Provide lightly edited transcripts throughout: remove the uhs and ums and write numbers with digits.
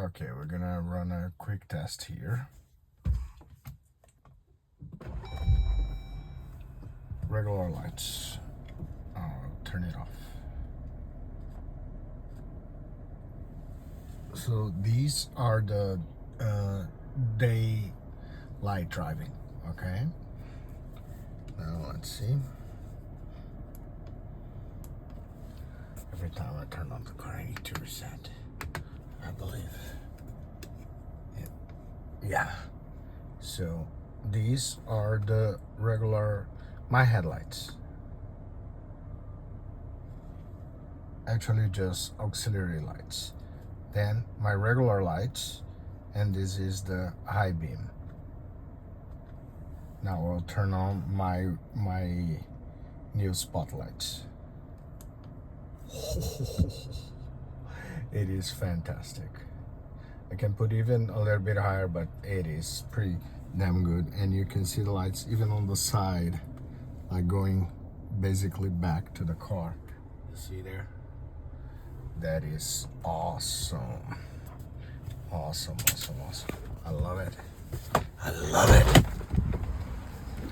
Okay, we're gonna run a quick test here. Regular lights. I'll turn it off. So these are the daylight driving, okay? Now let's see. Every time I turn on the car, I need to reset, I believe. Yeah. So these are the regular, my headlights. Actually just auxiliary lights. Then my regular lights, and this is the high beam. Now I'll turn on my new spotlights. It is fantastic. I can put even a little bit higher, but it is pretty damn good. And you can see the lights even on the side, like going basically back to the car. You see there? That is awesome. Awesome, awesome, awesome. I love it. I love it.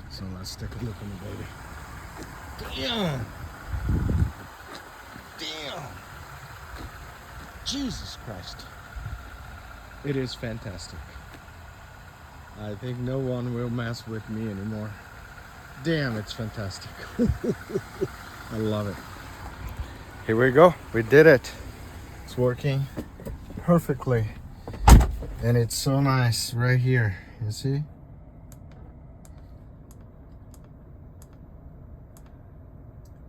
So let's take a look on the baby. Damn. Damn. Jesus Christ. It is fantastic. I think no one will mess with me anymore. Damn, it's fantastic. I love it. Here we go. We did it. It's working perfectly. And it's so nice right here. You see?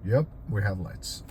Yep, we have lights.